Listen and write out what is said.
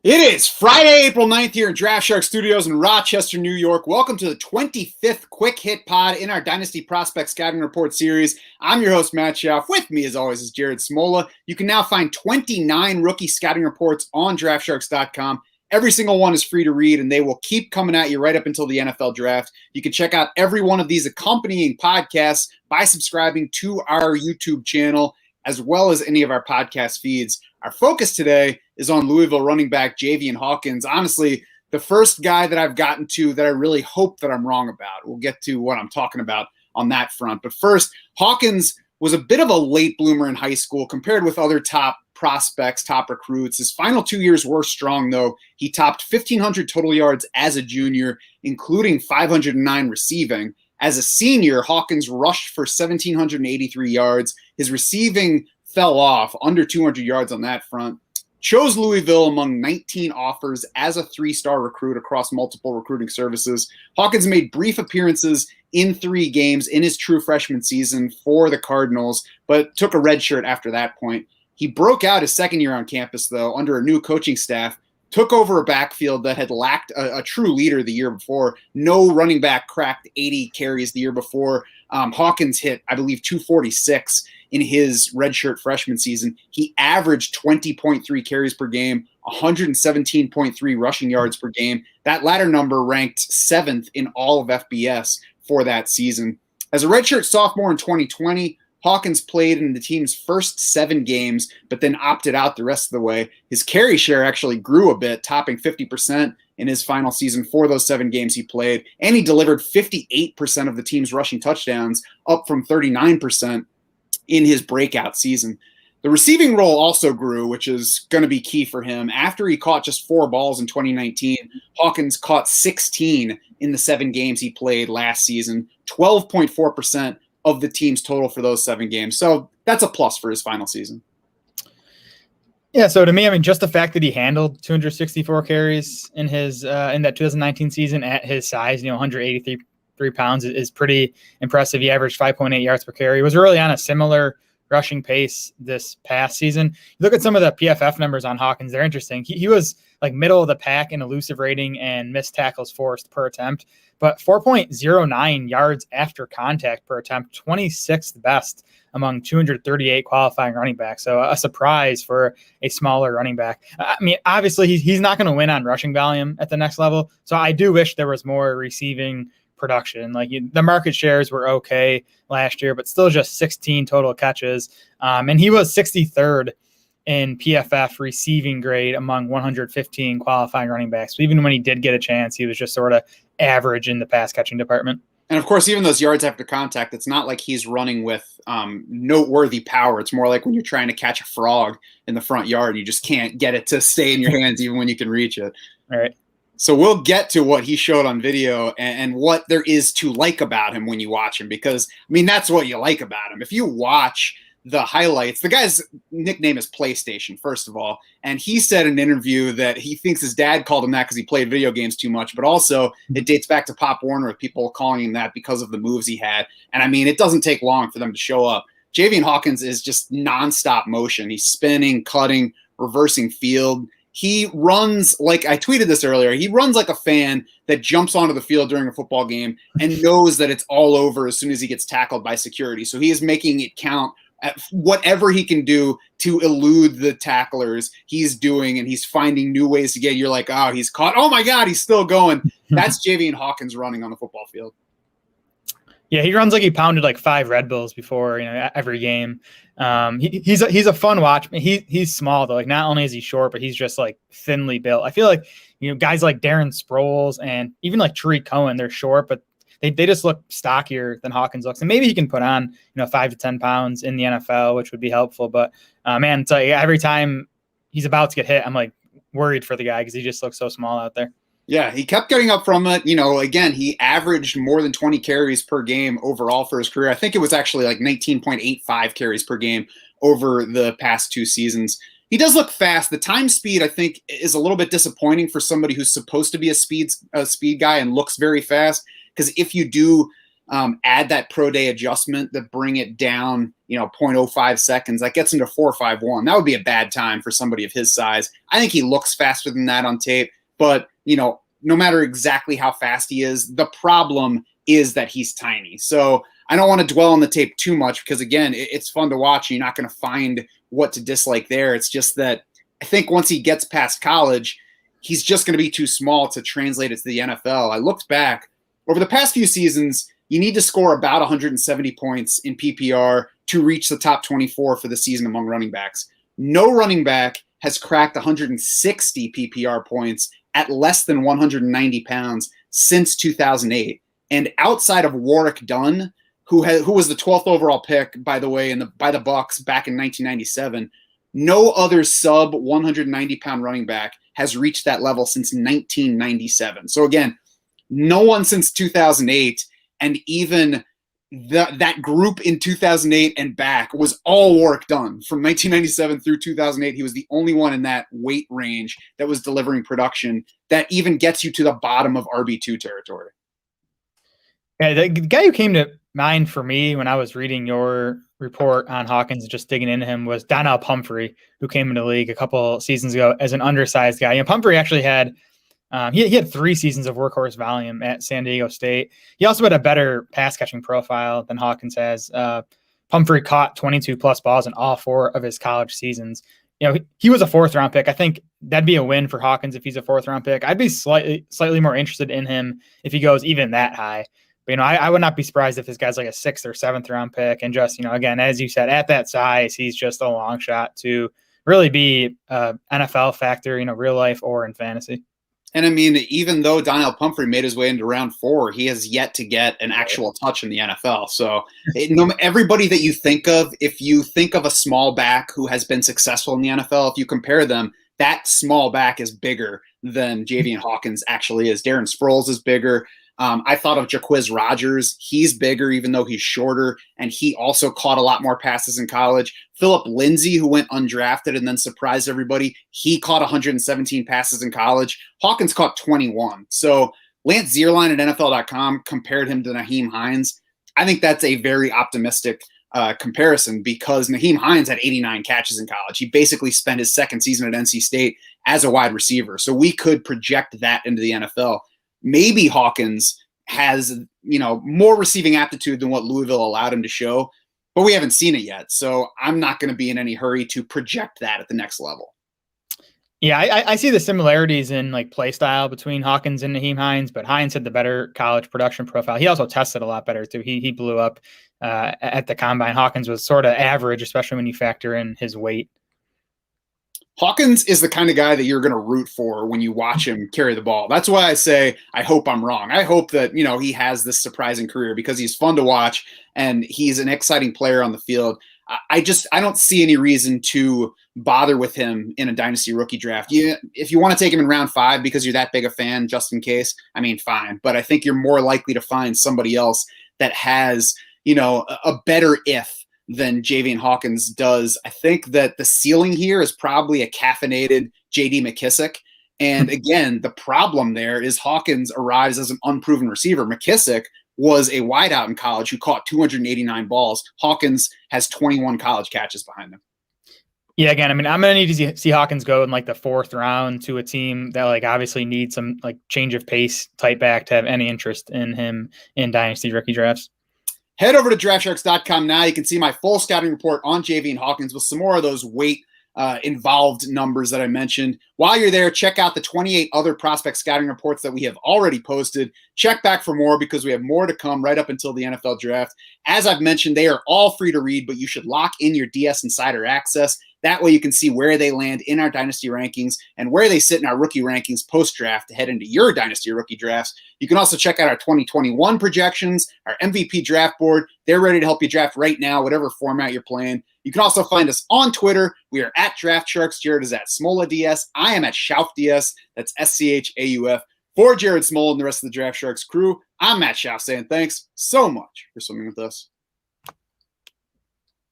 It is Friday, April 9th here in Draft Shark Studios in Rochester, New York. Welcome to the 25th Quick Hit Pod in our Dynasty Prospect Scouting Report series. I'm your host, Matt Schauf. With me, as always, is Jared Smola. You can now find 29 rookie scouting reports on DraftSharks.com. Every single one is free to read, and they will keep coming at you right up until the NFL draft. You can check out every one of these accompanying podcasts by subscribing to our YouTube channel, as well as any of our podcast feeds. Our focus today is on Louisville running back Javian Hawkins. Honestly, the first guy that I've gotten to that I really hope that I'm wrong about. We'll get to what I'm talking about on that front. But first, Hawkins was a bit of a late bloomer in high school compared with other top prospects, top recruits. His final 2 years were strong, though. He topped 1,500 total yards as a junior, including 509 receiving. As a senior, Hawkins rushed for 1,783 yards. His receiving fell off, under 200 yards on that front. Chose Louisville among 19 offers as a three-star recruit across multiple recruiting services. Hawkins made brief appearances in 3 games in his true freshman season for the Cardinals, but took a red shirt after that point. He broke out his second year on campus, though, under a new coaching staff, took over a backfield that had lacked a true leader the year before. No running back cracked 80 carries the year before. Hawkins hit, I believe, 246 in his redshirt freshman season. He averaged 20.3 carries per game, 117.3 rushing yards per game. That latter number ranked 7th in all of FBS for that season. As a redshirt sophomore in 2020, Hawkins played in the team's first 7 games, but then opted out the rest of the way. His carry share actually grew a bit, topping 50% in his final season for those 7 games he played. And he delivered 58% of the team's rushing touchdowns, up from 39% in his breakout season. The receiving role also grew, which is going to be key for him. After he caught just 4 balls in 2019, Hawkins caught 16 in the 7 games he played last season, 12.4% of the team's total for those 7 games. So that's a plus for his final season. Yeah, so to me, I mean, just the fact that he handled 264 carries in his in that 2019 season at his size, 183 pounds is pretty impressive. He averaged 5.8 yards per carry. He was really on a similar rushing pace this past season. You look at some of the PFF numbers on Hawkins, they're interesting. He was like middle of the pack in elusive rating and missed tackles forced per attempt, but 4.09 yards after contact per attempt, 26th best among 238 qualifying running backs. So a surprise for a smaller running back. I mean, obviously he's not going to win on rushing volume at the next level. So I do wish there was more receiving production. Like the market shares were okay last year, but still just 16 total catches. And he was 63rd in PFF receiving grade among 115 qualifying running backs. So even when he did get a chance, he was just sort of average in the pass catching department. And of course, even those yards after contact, it's not like he's running with noteworthy power. It's more like when you're trying to catch a frog in the front yard, you just can't get it to stay in your hands even when you can reach it. All right. So we'll get to what he showed on video and what there is to like about him when you watch him, because, I mean, that's what you like about him. If you watch the highlights, the guy's nickname is PlayStation, first of all, and he said in an interview that he thinks his dad called him that because he played video games too much, but also it dates back to Pop Warner with people calling him that because of the moves he had. And, I mean, it doesn't take long for them to show up. Javian Hawkins is just nonstop motion. He's spinning, cutting, reversing field. He runs like, I tweeted this earlier, he runs like a fan that jumps onto the field during a football game and knows that it's all over as soon as he gets tackled by security. So he is making it count at whatever he can do to elude the tacklers he's doing, and he's finding new ways to get, you're like, oh, he's caught. Oh my God, he's still going. That's Javian Hawkins running on the football field. Yeah, he runs like he pounded like 5 Red Bulls before, every game. He's a fun watch. He's small though. Like not only is he short, but he's just like thinly built. I feel like guys like Darren Sproles and even like Tariq Cohen, they're short, but they just look stockier than Hawkins looks. And maybe he can put on 5 to 10 pounds in the NFL, which would be helpful. But man, it's like every time he's about to get hit, I'm like worried for the guy because he just looks so small out there. Yeah, he kept getting up from it. Again, he averaged more than 20 carries per game overall for his career. I think it was actually like 19.85 carries per game over the past 2 seasons. He does look fast. The time speed, I think, is a little bit disappointing for somebody who's supposed to be a speed guy and looks very fast. Because if you do, add that pro day adjustment that bring it down, 0.05 seconds, that gets him to 4.51. That would be a bad time for somebody of his size. I think he looks faster than that on tape, but, no matter exactly how fast he is, the problem is that he's tiny. So I don't want to dwell on the tape too much because, again, it's fun to watch. You're not going to find what to dislike there. It's just that I think once he gets past college, he's just going to be too small to translate it to the NFL. I looked back over the past few seasons. You need to score about 170 points in PPR to reach the top 24 for the season among running backs. No running back has cracked 160 PPR points at less than 190 pounds since 2008. And outside of Warwick Dunn, who was the 12th overall pick, by the way, by the Bucs back in 1997, no other sub 190-pound running back has reached that level since 1997. So again, no one since 2008, and even that group in 2008 and back was all Warwick Dunn. From 1997 through 2008, he was the only one in that weight range that was delivering production that even gets you to the bottom of RB2 territory. Yeah, the guy who came to mind for me when I was reading your report on Hawkins and just digging into him was Donnell Pumphrey, who came into the league a couple seasons ago as an undersized guy. Pumphrey actually had he had 3 seasons of workhorse volume at San Diego State. He also had a better pass catching profile than Hawkins has. Pumphrey caught 22 plus balls in all 4 of his college seasons. He was a 4th round pick. I think that'd be a win for Hawkins if he's a 4th round pick. I'd be slightly more interested in him if he goes even that high. But, I would not be surprised if this guy's like a 6th or 7th round pick. And just, again, as you said, at that size, he's just a long shot to really be NFL factor, real life or in fantasy. And I mean, even though Donnell Pumphrey made his way into round 4, he has yet to get an actual touch in the NFL. So everybody that you think of, if you think of a small back who has been successful in the NFL, if you compare them, that small back is bigger than Javian Hawkins actually is. Darren Sproles is bigger. I thought of Jaquiz Rodgers. He's bigger, even though he's shorter, and he also caught a lot more passes in college. Philip Lindsay, who went undrafted and then surprised everybody, he caught 117 passes in college. Hawkins caught 21. So Lance Zierlein at NFL.com compared him to Nyheim Hines. I think that's a very optimistic comparison because Nyheim Hines had 89 catches in college. He basically spent his second season at NC State as a wide receiver. So we could project that into the NFL. Maybe Hawkins has, more receiving aptitude than what Louisville allowed him to show, but we haven't seen it yet. So I'm not going to be in any hurry to project that at the next level. Yeah, I see the similarities in like play style between Hawkins and Nyheim Hines, but Hines had the better college production profile. He also tested a lot better too. He blew up at the combine. Hawkins was sort of average, especially when you factor in his weight. Hawkins is the kind of guy that you're going to root for when you watch him carry the ball. That's why I say I hope I'm wrong. I hope that, he has this surprising career because he's fun to watch and he's an exciting player on the field. I don't see any reason to bother with him in a dynasty rookie draft. If you want to take him in round 5 because you're that big a fan, just in case, I mean, fine. But I think you're more likely to find somebody else that has, a better if than Javian Hawkins does. I think that the ceiling here is probably a caffeinated J.D. McKissick. And again, the problem there is Hawkins arrives as an unproven receiver. McKissick was a wideout in college who caught 289 balls. Hawkins has 21 college catches behind him. Yeah, again, I mean, I'm going to need to see Hawkins go in like the 4th round to a team that like obviously needs some like change of pace type back to have any interest in him in dynasty rookie drafts. Head over to DraftSharks.com now. You can see my full scouting report on Javian Hawkins with some more of those weight involved numbers that I mentioned. While you're there, check out the 28 other prospect scouting reports that we have already posted. Check back for more because we have more to come right up until the NFL draft. As I've mentioned, they are all free to read, but you should lock in your DS Insider access. That way you can see where they land in our dynasty rankings and where they sit in our rookie rankings post-draft to head into your dynasty rookie drafts. You can also check out our 2021 projections, our MVP draft board. They're ready to help you draft right now, whatever format you're playing. You can also find us on Twitter. We are at DraftSharks. Jared is at SmolaDS. I am at SchaufDS. That's SCHAUF. For Jared Smola and the rest of the Draft Sharks crew, I'm Matt Schauf saying thanks so much for swimming with us.